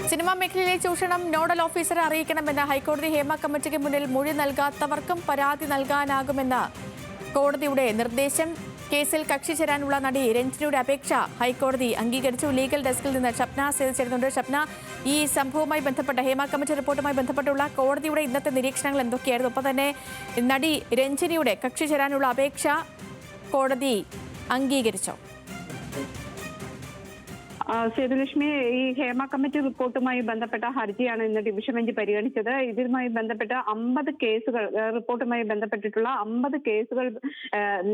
Cinema മേഖലയിലെ ചൂഷണം nodal ഓഫീസറെ അറിയിക്കണമെന്ന ഹൈക്കോടതി ഹേമ കമ്മിറ്റിക്ക് മുന്നിൽ മൊഴി നൽകാത്തവർക്കും പരാതി നൽകാനാകുമെന്ന് കോടതിയുടെ നിർദ്ദേശം. കേസിൽ കക്ഷി ചേരാനുള്ള നടി രഞ്ജിനിയുടെ അപേക്ഷ ഹൈക്കോടതി അംഗീകരിച്ചു. ലീഗൽ ഡെസ്കിൽ നിന്ന് ഷപ്ന സേത് ചേരുന്നുണ്ട്. ഷപ്ന, ഈ സംഭവവുമായി ബന്ധപ്പെട്ട ഹേമ കമ്മിറ്റി റിപ്പോർട്ടുമായി ബന്ധപ്പെട്ടുള്ള കോടതിയുടെ ഇന്നത്തെ നിരീക്ഷണങ്ങൾ എന്തൊക്കെയായിരുന്നു? ഒപ്പം തന്നെ നടി രഞ്ജിനിയുടെ കക്ഷി ചേരാനുള്ള അപേക്ഷ കോടതി അംഗീകരിച്ചോ? സേതുലക്ഷ്മി, ഈ ഹേമ കമ്മിറ്റി റിപ്പോർട്ടുമായി ബന്ധപ്പെട്ട ഹർജിയാണ് ഇന്ന് ഡിവിഷൻ ബെഞ്ച് പരിഗണിച്ചത്. ഇതുമായി ബന്ധപ്പെട്ട് 50 കേസുകൾ, റിപ്പോർട്ടുമായി ബന്ധപ്പെട്ടിട്ടുള്ള 50 കേസുകൾ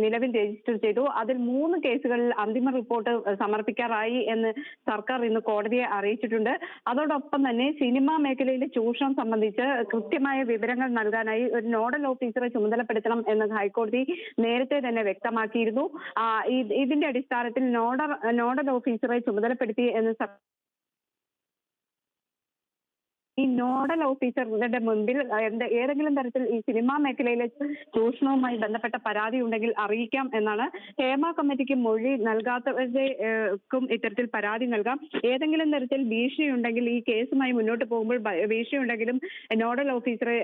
നിലവിൽ രജിസ്റ്റർ ചെയ്തു. അതിൽ 3 കേസുകളിൽ അന്തിമ റിപ്പോർട്ട് സമർപ്പിക്കാറായി എന്ന് സർക്കാർ ഇന്ന് കോടതിയെ അറിയിച്ചിട്ടുണ്ട്. അതോടൊപ്പം തന്നെ സിനിമാ മേഖലയിലെ ചൂഷണം സംബന്ധിച്ച് കൃത്യമായ വിവരങ്ങൾ നൽകാനായി ഒരു നോഡൽ ഓഫീസറെ ചുമതലപ്പെടുത്തണം എന്ന് ഹൈക്കോടതി നേരത്തെ തന്നെ വ്യക്തമാക്കിയിരുന്നു. ഇതിന്റെ അടിസ്ഥാനത്തിൽ നോഡൽ ഓഫീസറെ ചുമതലപ്പെടുത്തി എന്ന് ഈ നോഡൽ ഓഫീസറുടെ മുൻപിൽ ഏതെങ്കിലും തരത്തിൽ ഈ സിനിമാ മേഖലയിലെ ചൂഷണവുമായി ബന്ധപ്പെട്ട പരാതി ഉണ്ടെങ്കിൽ അറിയിക്കാം എന്നാണ്. ഹേമ കമ്മിറ്റിക്ക് മൊഴി നൽകാത്തവർക്കും ഇത്തരത്തിൽ പരാതി നൽകാം. ഏതെങ്കിലും തരത്തിൽ ഭീഷണിയുണ്ടെങ്കിൽ ഈ കേസുമായി മുന്നോട്ട് പോകുമ്പോൾ ഭീഷണിയുണ്ടെങ്കിലും നോഡൽ ഓഫീസറെ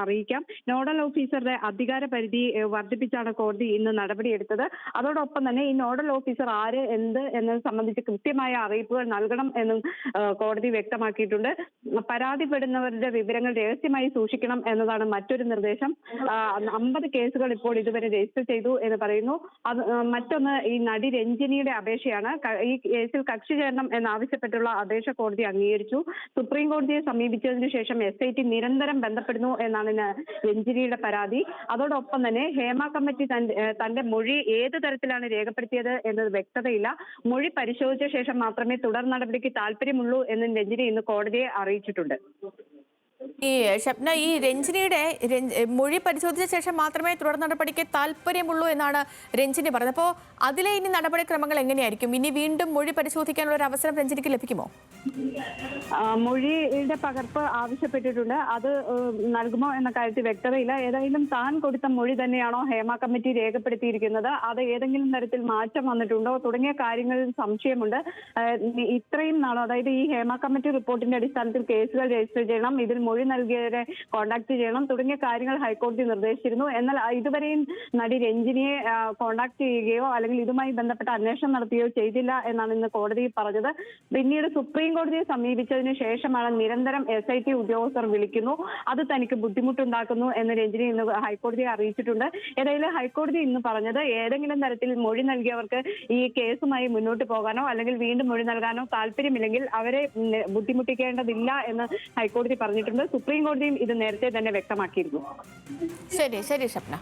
അറിയിക്കാം. നോഡൽ ഓഫീസറുടെ അധികാര പരിധി വർദ്ധിപ്പിച്ചാണ് കോടതി ഇന്ന് നടപടിയെടുത്തത്. അതോടൊപ്പം തന്നെ ഈ നോഡൽ ഓഫീസർ ആര്, എന്ത് എന്നത് സംബന്ധിച്ച് കൃത്യമായ അറിയിപ്പുകൾ നൽകണം എന്നും കോടതി വ്യക്തമാക്കിയിട്ടുണ്ട്. പരാതിപ്പെടുന്നവരുടെ വിവരങ്ങൾ രഹസ്യമായി സൂക്ഷിക്കണം എന്നതാണ് മറ്റൊരു നിർദ്ദേശം. 50 കേസുകൾ ഇപ്പോൾ ഇതുവരെ രജിസ്റ്റർ ചെയ്തു എന്ന് പറയുന്നു. മറ്റൊന്ന് ഈ നടി രഞ്ജിനിയുടെ അപേക്ഷയാണ്. ഈ കേസിൽ കക്ഷി ചേരണം എന്നാവശ്യപ്പെട്ടുള്ള അപേക്ഷ കോടതി അംഗീകരിച്ചു. സുപ്രീം കോടതിയെ സമീപിച്ചതിനു ശേഷം SIT നിരന്തരം ബന്ധപ്പെടുന്നു എന്നാണ് രഞ്ജിനിയുടെ പരാതി. അതോടൊപ്പം തന്നെ ഹേമ കമ്മിറ്റി തന്റെ മൊഴി ഏത് തരത്തിലാണ് രേഖപ്പെടുത്തിയത് എന്നത് വ്യക്തതയില്ല. മൊഴി പരിശോധിച്ച ശേഷം മാത്രമേ തുടർ നടപടിക്ക് താല്പര്യമുള്ളൂ എന്നും രഞ്ജിനി ഇന്ന് കോടതിയെ അറിയിച്ചിട്ടുണ്ട്. ഈ ഷപ്ന, ഈ രഞ്ജിനിയുടെ മൊഴി പരിശോധിച്ച ശേഷം മാത്രമേ തുടർ നടപടിക്ക് താല്പര്യമുള്ളൂ എന്നാണ് രഞ്ജിനി പറഞ്ഞത്. അപ്പോൾ അതിലെ ഇനി നടപടിക്രമങ്ങൾ എങ്ങനെയായിരിക്കും? ഇനി വീണ്ടും മൊഴി പരിശോധിക്കാനുള്ള ഒരു അവസരം രഞ്ജിനിക്ക് ലഭിക്കുമോ? മൊഴിയുടെ പകർപ്പ് ആവശ്യപ്പെട്ടിട്ടുണ്ട്. അത് നൽകുമോ എന്ന കാര്യത്തിൽ വ്യക്തതയില്ല. ഏതായാലും താൻ കൊടുത്ത മൊഴി തന്നെയാണോ ഹേമ കമ്മിറ്റി രേഖപ്പെടുത്തിയിരിക്കുന്നത്, അത് ഏതെങ്കിലും തരത്തിൽ മാറ്റം വന്നിട്ടുണ്ടോ തുടങ്ങിയ കാര്യങ്ങളിൽ സംശയമുണ്ട്. ഇത്രയും നാളോ, അതായത് ഈ ഹേമ കമ്മിറ്റി റിപ്പോർട്ടിന്റെ അടിസ്ഥാനത്തിൽ കേസുകൾ രജിസ്റ്റർ ചെയ്യണം, ഇതിൽ മൊഴി നൽകിയവരെ കോൺടാക്ട് ചെയ്യണം തുടങ്ങിയ കാര്യങ്ങൾ ഹൈക്കോടതി നിർദ്ദേശിച്ചിരുന്നു. എന്നാൽ ഇതുവരെയും നടി രഞ്ജിനിയെ കോൺടാക്ട് ചെയ്യുകയോ അല്ലെങ്കിൽ ഇതുമായി ബന്ധപ്പെട്ട അന്വേഷണം നടത്തുകയോ ചെയ്തില്ല എന്നാണ് ഇന്ന് കോടതി പറഞ്ഞത്. പിന്നീട് സുപ്രീം കോടതിയെ സമീപിച്ചതിന് ശേഷമാണ് നിരന്തരം SIT ഉദ്യോഗസ്ഥർ വിളിക്കുന്നു, അത് തനിക്ക് ബുദ്ധിമുട്ടുണ്ടാക്കുന്നു എന്ന് രഞ്ജിനി ഇന്ന് ഹൈക്കോടതിയെ അറിയിച്ചിട്ടുണ്ട്. ഏതായാലും ഹൈക്കോടതി ഇന്ന് പറഞ്ഞത് ഏതെങ്കിലും തരത്തിൽ മൊഴി നൽകിയവർക്ക് ഈ കേസുമായി മുന്നോട്ട് പോകാനോ അല്ലെങ്കിൽ വീണ്ടും മൊഴി നൽകാനോ താല്പര്യമില്ലെങ്കിൽ അവരെ ബുദ്ധിമുട്ടിക്കേണ്ടതില്ല എന്ന് ഹൈക്കോടതി പറഞ്ഞിട്ടുണ്ട്. സുപ്രീം കോടതിയും ഇത് നേരത്തെ തന്നെ വ്യക്തമാക്കിയിരുന്നു. ശരി ശരി ഷപ്ന.